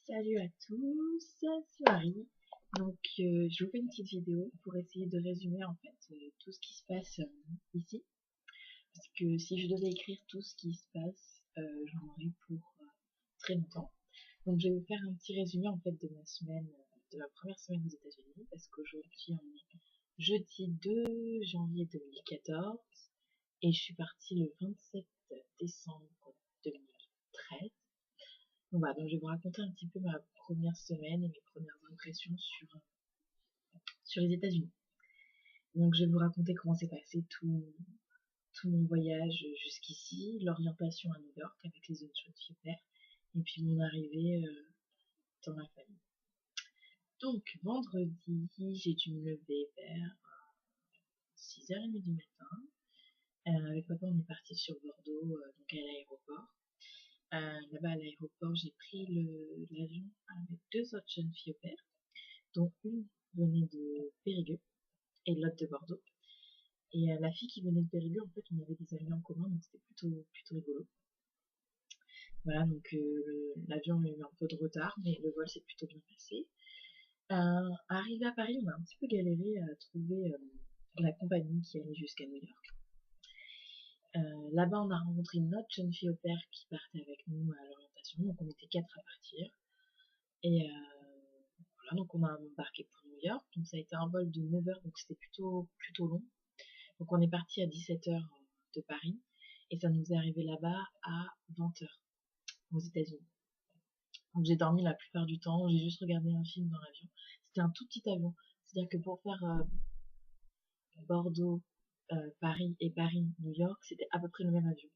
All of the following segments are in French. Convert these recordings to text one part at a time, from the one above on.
Salut à tous, c'est Marie. Je vous fais une petite vidéo pour essayer de résumer tout ce qui se passe ici. Parce que si je devais écrire tout ce qui se passe, j'en aurais pour très longtemps. Donc je vais vous faire un petit résumé de ma semaine, de ma première semaine aux États-Unis, parce qu'aujourd'hui on est jeudi 2 janvier 2014 et je suis partie le 27 décembre 2013. Donc je vais vous raconter un petit peu ma première semaine et mes premières impressions sur les États-Unis. Donc je vais vous raconter comment s'est passé tout mon voyage jusqu'ici, l'orientation à New York avec les zones chaudes et puis mon arrivée dans ma famille. Donc vendredi, j'ai dû me lever vers 6h30 du matin. Avec papa, on est parti sur Bordeaux, donc à l'aéroport. Là-bas à l'aéroport, j'ai pris l'avion avec deux autres jeunes filles au pair, dont une venait de Périgueux et l'autre de Bordeaux. Et la fille qui venait de Périgueux, en fait, on avait des amis en commun, donc c'était plutôt rigolo. Voilà, l'avion a eu un peu de retard, mais le vol s'est plutôt bien passé. Arrivé à Paris, on a un petit peu galéré à trouver la compagnie qui allait jusqu'à New York. Là-bas, on a rencontré une autre jeune fille au pair qui partait avec nous à l'orientation, donc on était 4 à partir. Et voilà, donc on a embarqué pour New York, donc ça a été un vol de 9h, donc c'était plutôt long. Donc on est parti à 17h de Paris, et ça nous est arrivé là-bas à 20h aux États-Unis. Donc j'ai dormi la plupart du temps, j'ai juste regardé un film dans l'avion. C'était un tout petit avion, c'est-à-dire que pour faire Bordeaux, Paris et Paris-New York, c'était à peu près le même avion.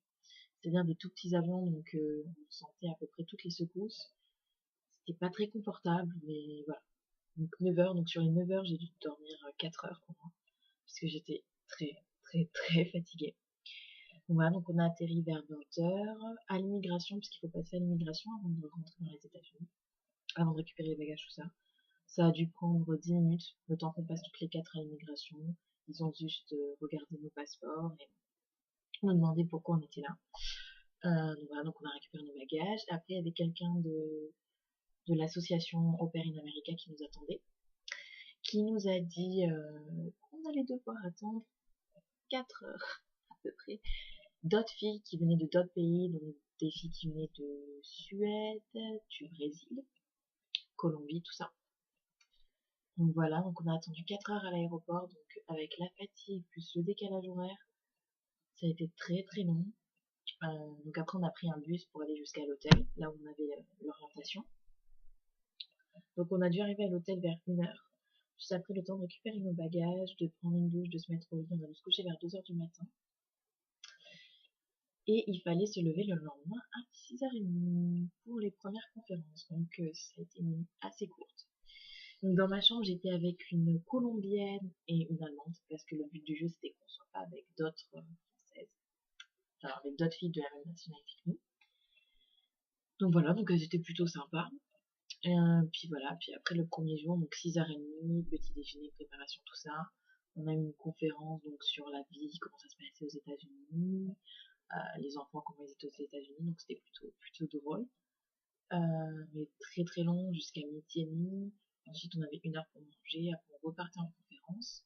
C'est-à-dire des tout petits avions, donc on sentait à peu près toutes les secousses. C'était pas très confortable, mais voilà. Donc 9h, donc sur les 9h, j'ai dû dormir 4 heures au moins, parce que j'étais très fatiguée. Voilà, donc on a atterri vers 20h à l'immigration, puisqu'il faut passer à l'immigration avant de rentrer dans les États-Unis, avant de récupérer les bagages, tout ça. Ça a dû prendre 10 minutes, le temps qu'on passe toutes les 4 à l'immigration. Ils ont juste regardé nos passeports et nous demandé pourquoi on était là. Donc on a récupéré nos bagages. Après, il y avait quelqu'un de l'association Au Pair in America qui nous attendait, qui nous a dit qu'on allait devoir attendre 4 heures à peu près. D'autres filles qui venaient de d'autres pays, donc des filles qui venaient de Suède, du Brésil, Colombie, tout ça. Donc voilà, donc on a attendu 4 heures à l'aéroport, donc avec la fatigue plus le décalage horaire, ça a été très long. Donc après on a pris un bus pour aller jusqu'à l'hôtel, là où on avait l'orientation. Donc on a dû arriver à l'hôtel vers 1h. Juste après le temps de récupérer nos bagages, de prendre une douche, de se mettre au lit, on a dû se coucher vers 2h du matin. Et il fallait se lever le lendemain à 6h30 pour les premières conférences. Donc ça a été une nuit assez courte. Donc dans ma chambre, j'étais avec une Colombienne et une Allemande, parce que le but du jeu c'était qu'on soit pas avec d'autres Françaises, enfin avec d'autres filles de la même nationalité que nous. Donc voilà, donc elles étaient plutôt sympas. Puis voilà, puis après le premier jour, donc 6h30, petit déjeuner, préparation, tout ça. On a eu une conférence donc sur la vie, comment ça se passait aux États-Unis, les enfants, comment ils étaient aux États-Unis, donc c'était plutôt drôle. Mais très long, jusqu'à midi et demi. Ensuite, on avait 1 heure pour manger, après on repartait en conférence.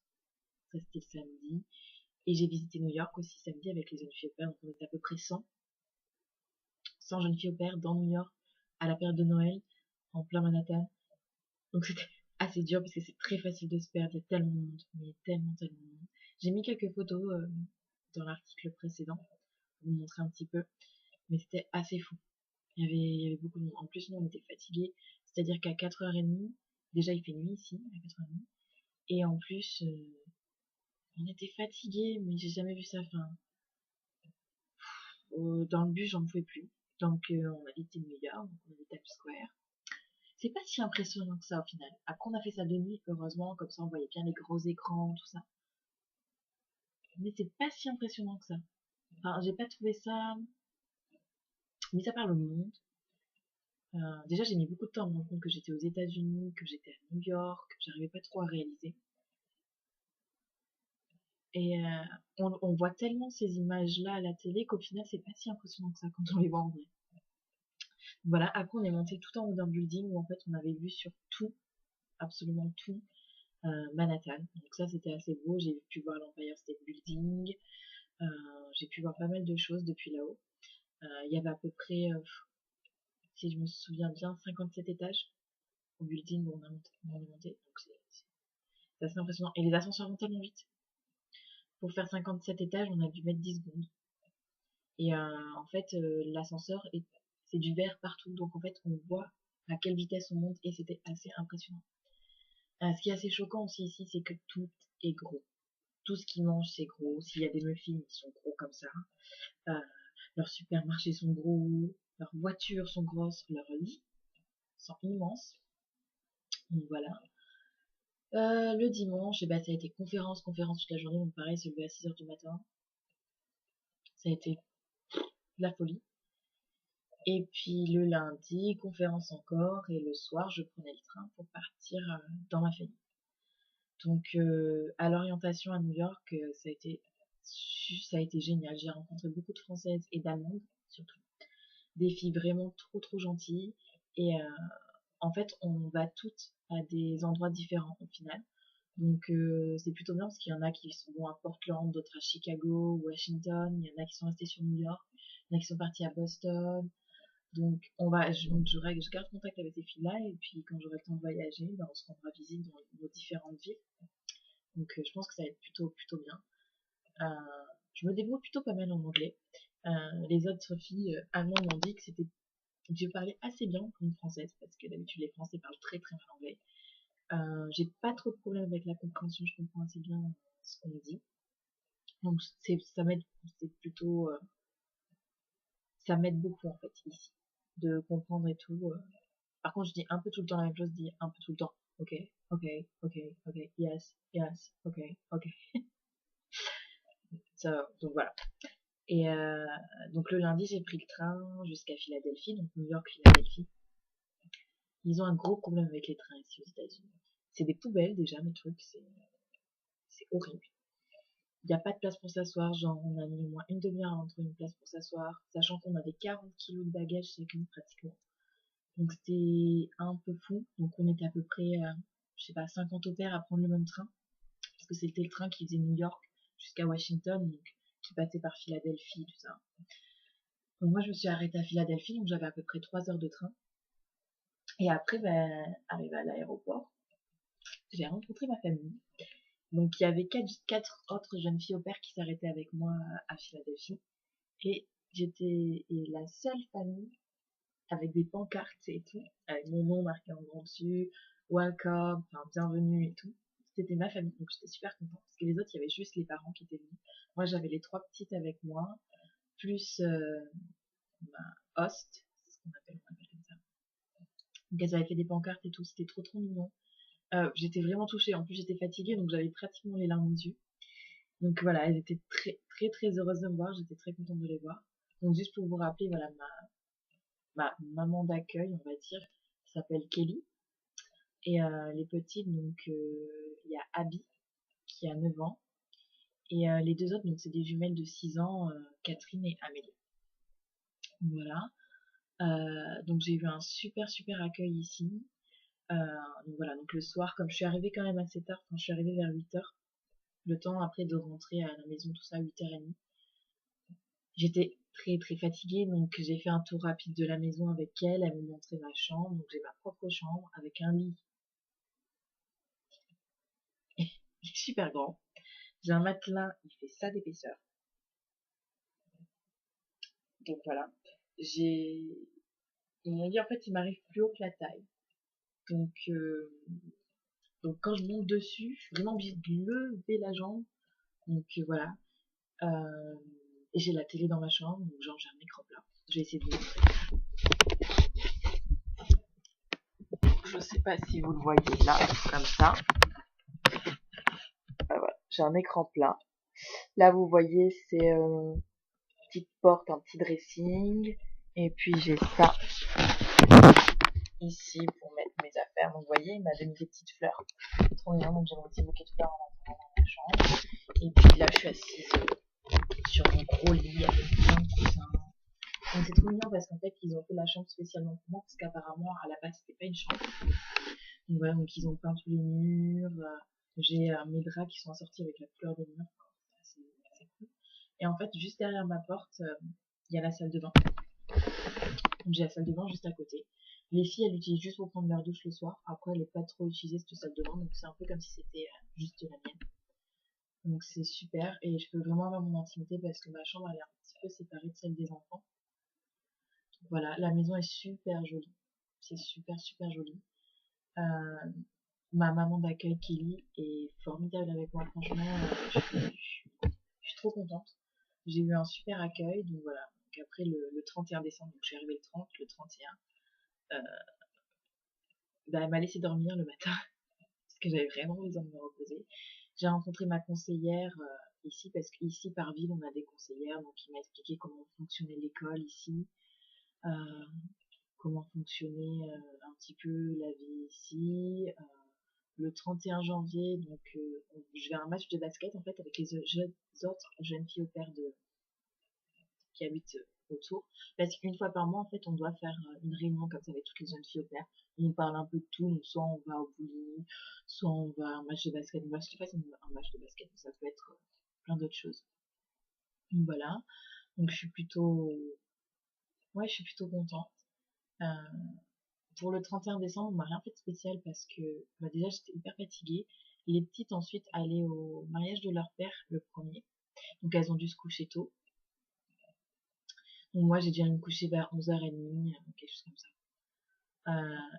Ça, c'était le samedi. Et j'ai visité New York aussi samedi avec les jeunes filles au pair, donc on était à peu près 100 jeunes filles au pair dans New York, à la période de Noël, en plein Manhattan. Donc c'était assez dur parce que c'est très facile de se perdre, il y a tellement de monde, mais tellement de monde. J'ai mis quelques photos dans l'article précédent pour vous montrer un petit peu, mais c'était assez fou. Il y avait beaucoup de monde. En plus, nous, on était fatigués, c'est-à-dire qu'à 4h30, déjà il fait nuit ici, à 4h30, et en plus, on était fatigués, mais j'ai jamais vu ça. Enfin, dans le bus, j'en pouvais plus. Donc, on a visité New York, donc on a visité Times Square. C'est pas si impressionnant que ça au final. Après, on a fait ça de nuit, heureusement, comme ça on voyait bien les gros écrans, tout ça. Mais c'est pas si impressionnant que ça. Enfin, j'ai pas trouvé ça. Mis à part le monde. Déjà, j'ai mis beaucoup de temps à me rendre compte que j'étais aux États-Unis, que j'étais à New York, que j'arrivais pas trop à réaliser. Et on voit tellement ces images-là à la télé qu'au final, c'est pas si impressionnant que ça quand on les voit en vrai. Voilà, après on est monté tout en haut d'un building où en fait on avait vu sur tout, absolument tout, Manhattan. Donc ça c'était assez beau, j'ai pu voir l'Empire State Building, j'ai pu voir pas mal de choses depuis là-haut. Il y avait à peu près, si je me souviens bien, 57 étages au building où on est monté. Donc c'est assez impressionnant. Et les ascenseurs vont tellement vite. Pour faire 57 étages, on a dû mettre 10 secondes. Et en fait, l'ascenseur, c'est du verre partout. Donc en fait, on voit à quelle vitesse on monte et c'était assez impressionnant. Ce qui est assez choquant aussi ici, c'est que tout est gros. Tout ce qu'ils mangent, c'est gros. S'il y a des muffins, ils sont gros comme ça. Leurs supermarchés sont gros. Leurs voitures sont grosses. Leurs lits sont immenses. Donc voilà. Le dimanche, ça a été conférence toute la journée. Donc pareil, se lever à 6h du matin. Ça a été de la folie. Et puis le lundi, conférence encore. Et le soir, je prenais le train pour partir dans ma famille. Donc à l'orientation à New York, ça a été génial. J'ai rencontré beaucoup de Françaises et d'Allemandes, surtout. Des filles vraiment trop gentilles. Et en fait, on va toutes à des endroits différents au final. Donc c'est plutôt bien parce qu'il y en a qui vont à Portland, d'autres à Chicago, Washington, il y en a qui sont restés sur New York, il y en a qui sont partis à Boston. Donc je garde contact avec ces filles-là et puis quand j'aurai le temps de voyager, ben, on se rendra visite dans nos différentes villes. Donc je pense que ça va être plutôt bien. Je me débrouille plutôt pas mal en anglais. Les autres filles allemandes m'ont dit que je parlais assez bien pour une française parce que d'habitude les Français parlent très mal anglais. J'ai pas trop de problème avec la compréhension, je comprends assez bien ce qu'on me dit. Donc ça m'aide, c'est plutôt, ça m'aide beaucoup en fait ici de comprendre et tout. Par contre, je dis un peu tout le temps la même chose, je dis un peu tout le temps. Ok, ok, ok, ok, yes, ok, ok. Donc voilà. Et donc le lundi, j'ai pris le train jusqu'à Philadelphie, donc New York, Philadelphie. Ils ont un gros problème avec les trains ici aux États-Unis. C'est des poubelles déjà, mes trucs, c'est horrible. Il n'y a pas de place pour s'asseoir, genre on a mis au moins une demi-heure avant de trouver une place pour s'asseoir, sachant qu'on avait 40 kilos de bagages chacune pratiquement. Donc c'était un peu fou, donc on était à peu près, je sais pas, 50 au pair à prendre le même train, parce que c'était le train qui faisait New York jusqu'à Washington, donc qui passait par Philadelphie, tout ça. Donc moi je me suis arrêtée à Philadelphie, donc j'avais à peu près 3 heures de train. Et après, arrivé à l'aéroport, j'ai rencontré ma famille. Donc il y avait quatre autres jeunes filles au pair qui s'arrêtaient avec moi à Philadelphie. Et j'étais la seule famille avec des pancartes et tout, avec mon nom marqué en grand dessus, welcome, enfin bienvenue et tout. C'était ma famille, donc j'étais super contente. Parce que les autres, il y avait juste les parents qui étaient venus. Moi, j'avais les 3 petites avec moi, plus ma host, c'est ce qu'on appelle comme ça. Donc elles avaient fait des pancartes et tout, c'était trop mignon. J'étais vraiment touchée, en plus j'étais fatiguée, donc j'avais pratiquement les larmes aux yeux. Donc voilà, elles étaient très heureuses de me voir, j'étais très contente de les voir. Donc juste pour vous rappeler, voilà, ma maman d'accueil, on va dire, s'appelle Kelly. Et les petites, donc il y a Abby qui a 9 ans. Et les deux autres, donc c'est des jumelles de 6 ans, Catherine et Amélie. Voilà. Donc j'ai eu un super accueil ici. Donc voilà, donc le soir, comme je suis arrivée quand même assez tard, quand je suis arrivée vers 8h, le temps après de rentrer à la maison, tout ça, 8h30. J'étais très fatiguée, donc j'ai fait un tour rapide de la maison avec elle m'a montré ma chambre, donc j'ai ma propre chambre avec un lit. Il est super grand. J'ai un matelas, il fait ça d'épaisseur. Donc voilà. Ils m'ont dit en fait il m'arrive plus haut que la taille. Donc, donc quand je monte dessus, je suis vraiment obligée de lever la jambe. Donc voilà. Et j'ai la télé dans ma chambre, donc genre j'ai un écran plat. Je vais essayer de vous montrer. Je sais pas si vous le voyez là, comme ça. Voilà, j'ai un écran plat. Là vous voyez c'est une petite porte, un petit dressing. Et puis j'ai ça ici pour mettre mes affaires. Donc vous voyez, il m'a donné des petites fleurs. Trop mignon, donc j'ai mon petit bouquet de fleurs en attendant dans ma chambre. Et puis là je suis assise sur mon gros lit avec plein de coussins. Donc c'est trop mignon parce qu'en fait ils ont fait la chambre spécialement pour moi parce qu'apparemment à la base c'était pas une chambre. Donc voilà, donc ils ont peint tous les murs. J'ai mes draps qui sont assortis avec la couleur des murs. C'est assez cool. Et en fait, juste derrière ma porte, il y a la salle de bain. Donc j'ai la salle de bain juste à côté. Les filles, elles l'utilisent juste pour prendre leur douche le soir. Après, elle n'est pas trop utilisée cette salle de bain, donc c'est un peu comme si c'était juste la mienne. Donc c'est super et je peux vraiment avoir mon intimité parce que ma chambre elle est un petit peu séparée de celle des enfants. Donc voilà, la maison est super jolie. C'est super super joli. Euh, Ma maman d'accueil Kelly est formidable avec moi. Franchement, je suis trop contente. J'ai eu un super accueil. Donc voilà. Donc après le 31 décembre, donc je suis arrivée le 30, le 31. Bah, elle m'a laissé dormir le matin parce que j'avais vraiment besoin de me reposer. J'ai rencontré ma conseillère ici parce qu'ici par ville on a des conseillères, donc il m'a expliqué comment fonctionnait l'école ici, euh, comment fonctionnait un petit peu la vie ici. Le 31 janvier, donc je vais à un match de basket en fait avec les autres jeunes filles au pair qui habitent autour. Parce qu'une fois par mois, en fait, on doit faire une réunion comme ça avec toutes les jeunes filles au pair. On parle un peu de tout, donc soit on va au bowling, soit on va à un match de basket. Moi, je sais pas si c'est un match de basket, mais ça peut être plein d'autres choses. Donc voilà. Donc ouais, je suis plutôt contente. Euh, pour le 31 décembre, on m'a rien fait de spécial parce que bah, déjà j'étais hyper fatiguée. Les petites ensuite allaient au mariage de leur père le premier. Donc elles ont dû se coucher tôt. Donc moi j'ai dû aller me coucher vers 11h30, quelque chose comme ça.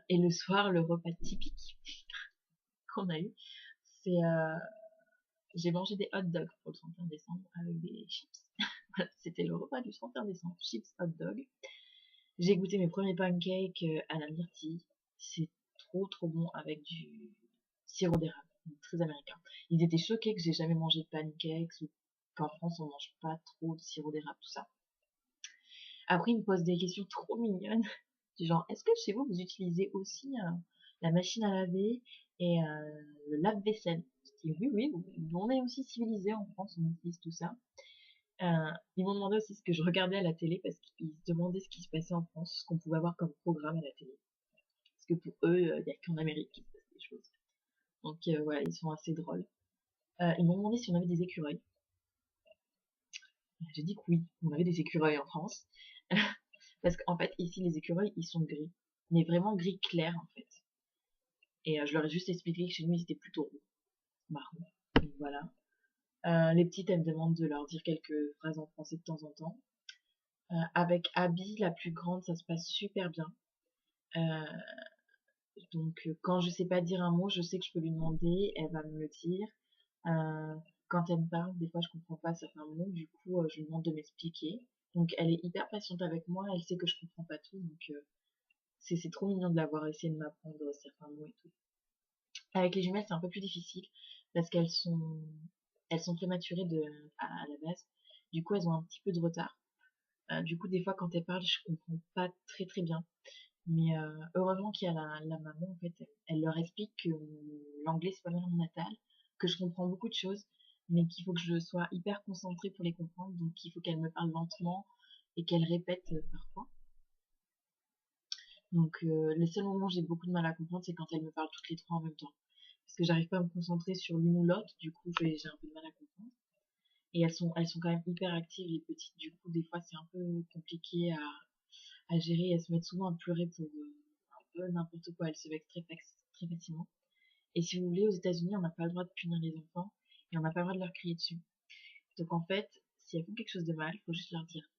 Et le soir, le repas typique qu'on a eu, c'est j'ai mangé des hot dogs pour le 31 décembre avec des chips. C'était le repas du 31 décembre, chips hot dog. J'ai goûté mes premiers pancakes à la myrtille. C'est trop trop bon avec du sirop d'érable, très américain. Ils étaient choqués que j'ai jamais mangé de pancakes ou qu'en France on mange pas trop de sirop d'érable, tout ça. Après, ils me posent des questions trop mignonnes. Du genre, est-ce que chez vous, vous utilisez aussi la machine à laver et le lave-vaisselle? Je dis, oui, oui, on est aussi civilisés en France, on utilise tout ça. Ils m'ont demandé aussi ce que je regardais à la télé parce qu'ils se demandaient ce qui se passait en France, ce qu'on pouvait avoir comme programme à la télé. Parce que pour eux, il n'y a qu'en Amérique qu'il se passe des choses. Donc voilà, ils sont assez drôles. Ils m'ont demandé si on avait des écureuils. J'ai dit que oui, on avait des écureuils en France. Parce qu'en fait, ici, les écureuils, ils sont gris. Mais vraiment gris clair, en fait. Et je leur ai juste expliqué que chez nous, ils étaient plutôt roux, marron. Donc voilà. Les petites, elles me demandent de leur dire quelques phrases en français de temps en temps. Avec Abby, la plus grande, ça se passe super bien. Donc quand je sais pas dire un mot, je sais que je peux lui demander, elle va me le dire. Quand elle me parle, des fois je comprends pas certains mots, du coup je lui demande de m'expliquer. Donc elle est hyper patiente avec moi, elle sait que je comprends pas tout, donc c'est trop mignon de l'avoir essayé de m'apprendre certains mots et tout. Avec les jumelles, c'est un peu plus difficile parce elles sont prématurées à la base. Du coup, elles ont un petit peu de retard. Du coup, des fois, quand elles parlent, je comprends pas très très bien. Mais heureusement qu'il y a la maman, en fait, elle leur explique que l'anglais c'est pas ma langue natale, que je comprends beaucoup de choses, mais qu'il faut que je sois hyper concentrée pour les comprendre, donc il faut qu'elle me parle lentement et qu'elle répète parfois. Donc les seuls moments où j'ai beaucoup de mal à comprendre, c'est quand elle me parle toutes les trois en même temps. Parce que j'arrive pas à me concentrer sur l'une ou l'autre, du coup j'ai un peu de mal à comprendre. Et elles sont quand même hyper actives, les petites, du coup des fois c'est un peu compliqué à gérer, elles se mettent souvent à pleurer pour un peu n'importe quoi, elles se vexent très facilement. Et si vous voulez, aux États-Unis, on n'a pas le droit de punir les enfants et on n'a pas le droit de leur crier dessus. Donc en fait, si elles font quelque chose de mal, il faut juste leur dire,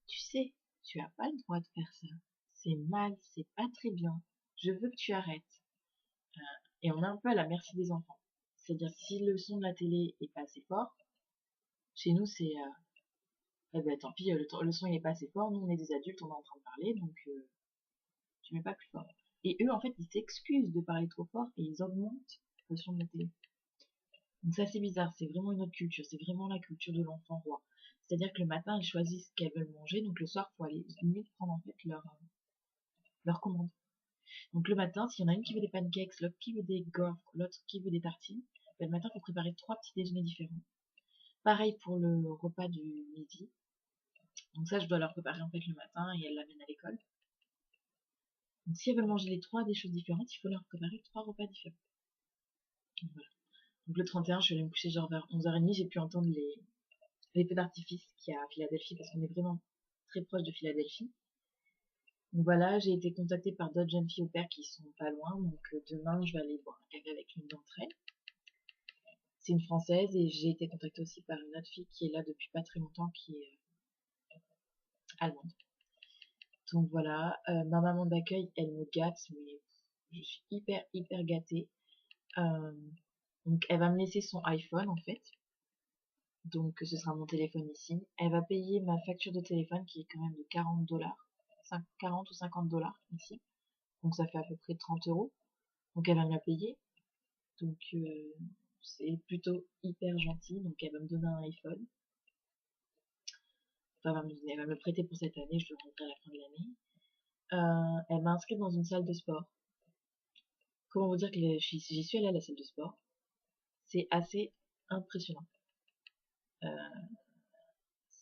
tu sais, tu as pas le droit de faire ça. C'est mal, c'est pas très bien. Je veux que tu arrêtes. Et on est un peu à la merci des enfants. C'est-à-dire si le son de la télé est pas assez fort, chez nous c'est eh ben tant pis, le son il est pas assez fort, nous on est des adultes, on est en train de parler, donc tu mets pas plus fort. Et eux, en fait, ils s'excusent de parler trop fort et ils augmentent le son de la télé. Donc ça, c'est bizarre, c'est vraiment une autre culture, c'est vraiment la culture de l'enfant roi. C'est-à-dire que le matin, ils choisissent ce qu'elles veulent manger, donc le soir, il faut aller limite prendre en fait leur commande. Donc le matin, s'il y en a une qui veut des pancakes, l'autre qui veut des gaufres, l'autre qui veut des tartines, ben, le matin, il faut préparer 3 petits déjeuners différents. Pareil pour le repas du midi. Donc ça, je dois leur préparer en fait le matin et elles l'amènent à l'école. Donc si elles veulent manger les 3 des choses différentes, il faut leur préparer 3 repas différents. Donc, voilà. Donc le 31, je suis allée me coucher genre vers 11h30, j'ai pu entendre les feux d'artifice qu'il y a à Philadelphie parce qu'on est vraiment très proche de Philadelphie. Donc voilà, j'ai été contactée par d'autres jeunes filles au père qui sont pas loin, donc demain je vais aller boire un café avec l'une d'entre elles. C'est une française et j'ai été contactée aussi par une autre fille qui est là depuis pas très longtemps, qui est allemande. Donc voilà, ma maman d'accueil, elle me gâte, mais je suis hyper gâtée. Euh, donc elle va me laisser son iPhone en fait. Donc ce sera mon téléphone ici. Elle va payer ma facture de téléphone qui est quand même de 40 $, 40 ou 50 $ ici. Donc ça fait à peu près 30 €. Donc elle va me la payer. Donc c'est plutôt hyper gentil. Donc elle va me donner un iPhone. Enfin elle va me le prêter pour cette année, je le rendrai à la fin de l'année. Elle m'a inscrite dans une salle de sport. Comment vous dire que j'y suis allée à la salle de sport. C'est assez impressionnant.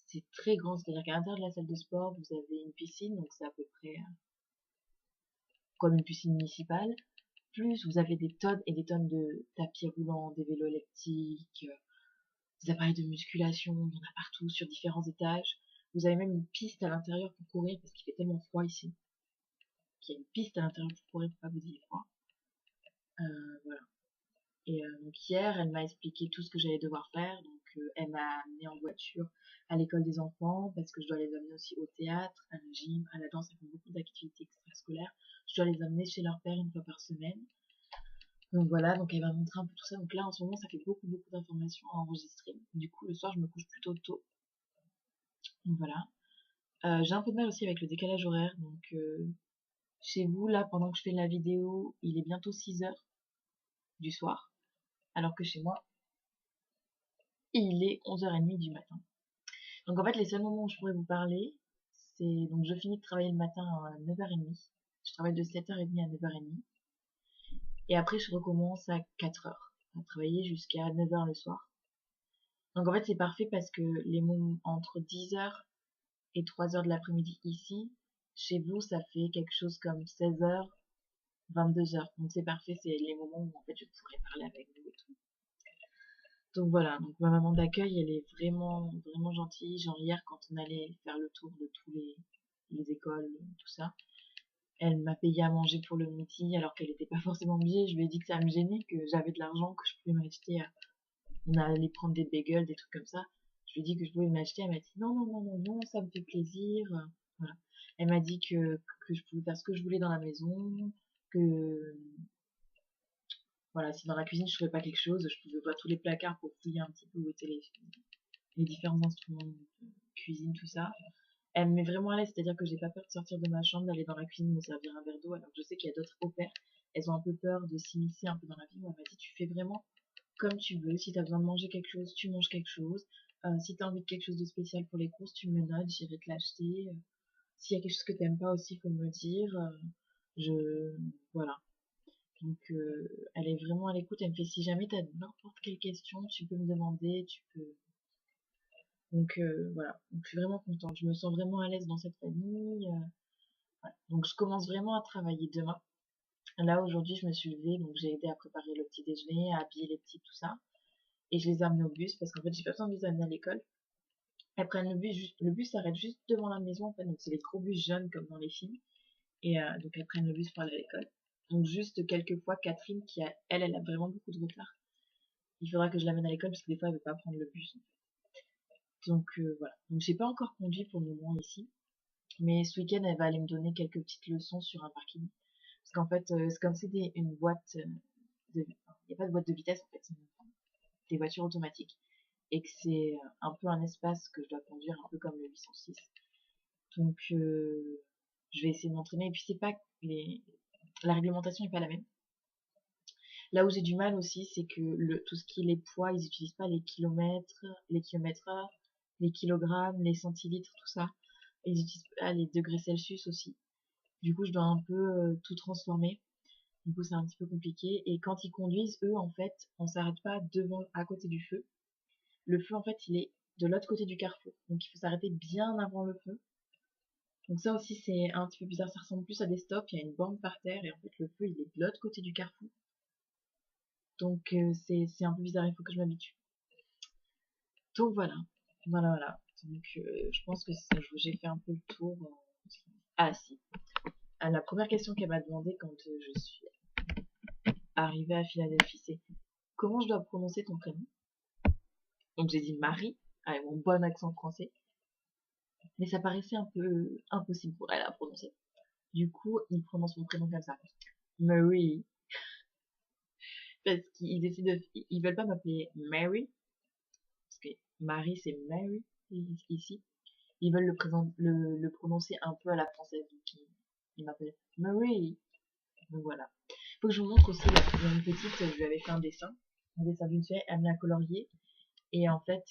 C'est très grand, c'est-à-dire qu'à l'intérieur de la salle de sport, vous avez une piscine, donc c'est à peu près comme une piscine municipale. Plus vous avez des tonnes et des tonnes de tapis roulants, des vélos électriques, des appareils de musculation, il y en a partout sur différents étages. Vous avez même une piste à l'intérieur pour courir parce qu'il fait tellement froid ici. Qu'il y a une piste à l'intérieur pour courir pour pas vous ayez froid. Voilà. Et donc hier, elle m'a expliqué tout ce que j'allais devoir faire. Donc elle m'a amené en voiture à l'école des enfants parce que je dois les amener aussi au théâtre, à la gym, à la danse. Elles font beaucoup d'activités extrascolaires. Je dois les amener chez leur père une fois par semaine. Donc voilà, donc elle m'a montré un peu tout ça. Donc là, en ce moment, ça fait beaucoup d'informations à enregistrer. Du coup, le soir, je me couche plutôt tôt. Donc voilà. J'ai un peu de mal aussi avec le décalage horaire. Donc chez vous, là, pendant que je fais la vidéo, il est bientôt 6h du soir. Alors que chez moi, il est 11h30 du matin. Donc en fait, les seuls moments où je pourrais vous parler, c'est donc je finis de travailler le matin à 9h30. Je travaille de 7h30 à 9h30. Et après, je recommence à 4h à travailler jusqu'à 9h le soir. Donc en fait, c'est parfait parce que les moments entre 10h et 3h de l'après-midi ici, chez vous, ça fait quelque chose comme 16h, 22h. Donc c'est parfait, c'est les moments où en fait je pourrais parler avec vous et tout. Donc voilà, donc ma maman d'accueil, elle est vraiment gentille. Genre hier, quand on allait faire le tour de tous les écoles, tout ça, elle m'a payé à manger pour le midi alors qu'elle n'était pas forcément obligée. Je lui ai dit que ça me gênait, que j'avais de l'argent, que je pouvais m'acheter. On allait prendre des bagels, des trucs comme ça. Je lui ai dit que je pouvais m'acheter. Elle m'a dit non, ça me fait plaisir. Voilà. Elle m'a dit que je pouvais faire ce que je voulais dans la maison, que voilà, si dans la cuisine je trouvais pas quelque chose, je pouvais ouvrir tous les placards pour fouiller un petit peu où étaient les différents instruments de cuisine, tout ça. Elle me met vraiment à l'aise, c'est-à-dire que j'ai pas peur de sortir de ma chambre, d'aller dans la cuisine, me servir un verre d'eau, alors que je sais qu'il y a d'autres au pair, elles ont un peu peur de s'immiscer un peu dans la vie. Moi, elle m'a dit, tu fais vraiment comme tu veux. Si t'as besoin de manger quelque chose, tu manges quelque chose. Si t'as envie de quelque chose de spécial pour les courses, tu me le notes, j'irai te l'acheter. S'il y a quelque chose que t'aimes pas aussi, faut me le dire. Je, voilà. Donc, elle est vraiment à l'écoute. Elle me fait, si jamais t'as n'importe quelle question, tu peux me demander, tu peux. Donc, voilà. Donc, je suis vraiment contente. Je me sens vraiment à l'aise dans cette famille. Voilà. Donc, je commence vraiment à travailler demain. Là, aujourd'hui, je me suis levée, donc j'ai aidé à préparer le petit déjeuner, à habiller les petits, tout ça. Et je les ai amenés au bus parce qu'en fait, j'ai pas besoin de les amener à l'école. Elles prennent le bus s'arrête juste devant la maison en fait, donc c'est les gros bus jaunes comme dans les films. Et donc elles prennent le bus pour aller à l'école. Donc juste quelques fois, Catherine, elle a vraiment beaucoup de retard. Il faudra que je l'amène à l'école parce que des fois elle veut pas prendre le bus. Donc voilà. Donc j'ai pas encore conduit pour le moment ici. Mais ce week-end, elle va aller me donner quelques petites leçons sur un parking. Parce qu'en fait, c'est comme c'est une boîte de... Il n'y a pas de boîte de vitesse en fait, c'est des voitures automatiques. Et que c'est un peu un espace que je dois conduire un peu comme le 806. Donc je vais essayer de m'entraîner. Et puis c'est pas la réglementation n'est pas la même. Là où j'ai du mal aussi, c'est que tout ce qui est les poids, ils n'utilisent pas les kilomètres, les kilomètres-heure, les kilogrammes, les centilitres, tout ça. Ils utilisent pas les degrés Celsius aussi. Du coup, je dois un peu tout transformer. Du coup, c'est un petit peu compliqué. Et quand ils conduisent, eux, en fait, on s'arrête pas devant, à côté du feu. Le feu, en fait, il est de l'autre côté du carrefour. Donc il faut s'arrêter bien avant le feu. Donc ça aussi c'est un petit peu bizarre, ça ressemble plus à des stops, il y a une borne par terre et en fait le feu il est de l'autre côté du carrefour. Donc c'est un peu bizarre, il faut que je m'habitue. Donc voilà, voilà. Donc je pense que j'ai fait un peu le tour. Ah si, la première question qu'elle m'a demandé quand je suis arrivée à Philadelphie, c'est comment je dois prononcer ton prénom? Donc j'ai dit Marie, avec mon bon accent français, mais ça paraissait un peu impossible pour elle à prononcer. Du coup, ils prononcent mon prénom comme ça, Marie, parce ils veulent pas m'appeler Mary, parce que Marie c'est Mary ici. Ils veulent le prononcer un peu à la française, donc ils m'appellent Marie. Donc voilà. Faut que je vous montre aussi, là, il y a une petite, je lui avais fait un dessin d'une fée, elle me l'a colorié. Et en fait,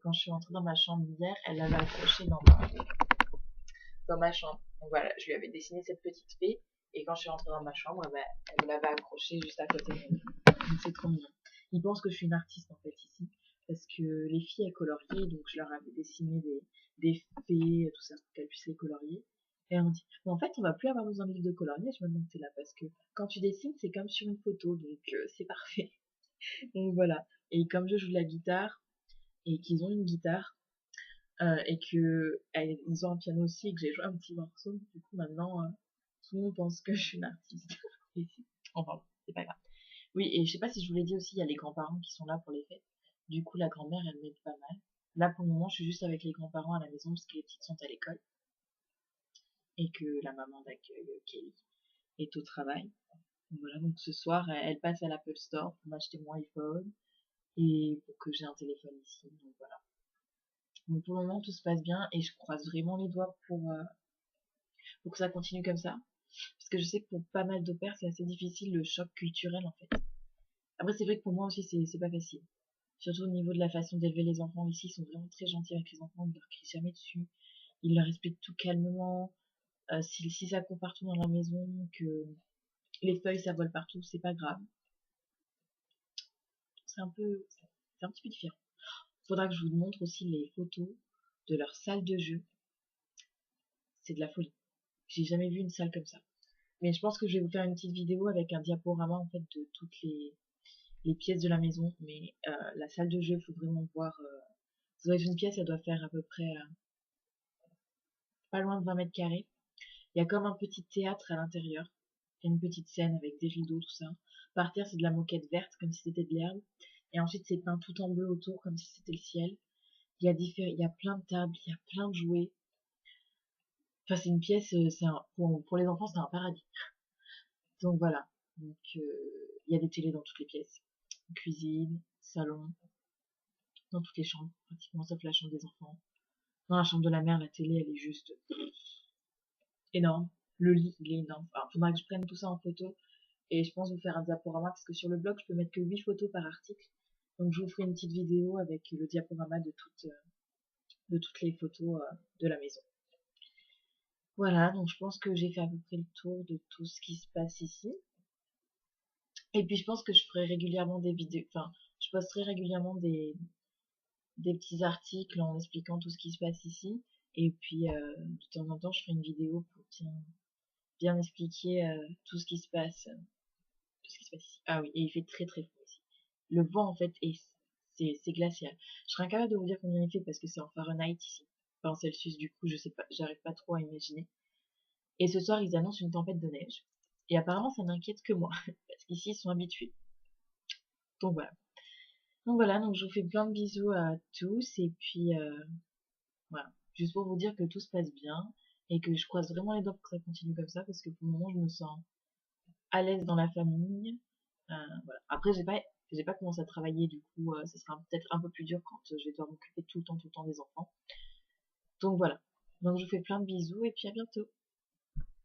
quand je suis rentrée dans ma chambre hier, elle l'avait accroché dans ma chambre. Donc voilà, je lui avais dessiné cette petite fée. Et quand je suis rentrée dans ma chambre, bah, elle me l'avait accroché juste à côté de moi. Donc c'est trop mignon. Ils pensent que je suis une artiste en fait ici. Parce que les filles, elles coloriaient, donc je leur avais dessiné des fées, tout ça, pour qu'elles puissent les colorier. Et on dit, mais en fait, on va plus avoir besoin de livre de coloriage maintenant que t'es là, parce que quand tu dessines, c'est comme sur une photo, donc c'est parfait. Donc voilà. Et comme je joue de la guitare, et qu'ils ont une guitare, et que ils ont un piano aussi, et que j'ai joué un petit morceau, du coup maintenant, tout le monde pense que je suis une artiste. Enfin, bon, c'est pas grave. Oui, et je sais pas si je vous l'ai dit aussi, il y a les grands-parents qui sont là pour les fêtes. Du coup, la grand-mère, elle m'aide pas mal. Là, pour le moment, je suis juste avec les grands-parents à la maison parce que les petites sont à l'école et que la maman d'accueil, Kelly, est au travail. Donc voilà, donc ce soir, elle passe à l'Apple Store pour m'acheter mon iPhone et pour que j'ai un téléphone ici. Donc voilà. Donc pour le moment, tout se passe bien et je croise vraiment les doigts pour que ça continue comme ça. Parce que je sais que pour pas mal de pères, c'est assez difficile le choc culturel en fait. Après, c'est vrai que pour moi aussi, c'est pas facile. Surtout au niveau de la façon d'élever les enfants. Ici, ils sont vraiment très gentils avec les enfants, ils leur crient jamais dessus. Ils leur expliquent tout calmement. Si ça court partout dans la maison, que les feuilles ça vole partout, c'est pas grave. C'est un petit peu différent. Faudra que je vous montre aussi les photos de leur salle de jeu. C'est de la folie. J'ai jamais vu une salle comme ça. Mais je pense que je vais vous faire une petite vidéo avec un diaporama en fait de toutes les pièces de la maison. Mais la salle de jeu, il faut vraiment voir. Ça doit être une pièce, elle doit faire à peu près pas loin de 20 mètres carrés. Il y a comme un petit théâtre à l'intérieur. Il y a une petite scène avec des rideaux, tout ça. Par terre, c'est de la moquette verte, comme si c'était de l'herbe. Et ensuite, c'est peint tout en bleu autour, comme si c'était le ciel. Il y a plein de tables, il y a plein de jouets. Enfin, c'est une pièce, pour les enfants, c'est un paradis. Donc voilà. Donc, il y a des télés dans toutes les pièces. Cuisine, salon, dans toutes les chambres, pratiquement, sauf la chambre des enfants. Dans la chambre de la mère, la télé, elle est juste énorme. Le lit, il est énorme. Enfin, faudra que je prenne tout ça en photo. Et je pense vous faire un diaporama parce que sur le blog, je peux mettre que 8 photos par article. Donc je vous ferai une petite vidéo avec le diaporama de toutes les photos de la maison. Voilà, donc je pense que j'ai fait à peu près le tour de tout ce qui se passe ici. Et puis je pense que je ferai régulièrement des vidéos, enfin, je posterai régulièrement des petits articles en expliquant tout ce qui se passe ici. Et puis de temps en temps, je ferai une vidéo pour bien expliquer tout ce qui se passe. Tout ce qui se passe ici. Ah oui, et il fait très très froid ici. Le vent en fait c'est glacial. Je serais incapable de vous dire combien il fait parce que c'est en Fahrenheit ici. Enfin en Celsius du coup, je sais pas, j'arrive pas trop à imaginer. Et ce soir, ils annoncent une tempête de neige. Et apparemment, ça n'inquiète que moi parce qu'ici ils sont habitués. Donc voilà. Donc je vous fais plein de bisous à tous et puis voilà. Juste pour vous dire que tout se passe bien et que je croise vraiment les doigts pour que ça continue comme ça parce que pour le moment, je me sens à l'aise dans la famille. Voilà. Après, j'ai pas commencé à travailler, du coup, ce sera peut-être un peu plus dur quand je vais devoir m'occuper tout le temps des enfants. Donc voilà. Donc je vous fais plein de bisous et puis à bientôt.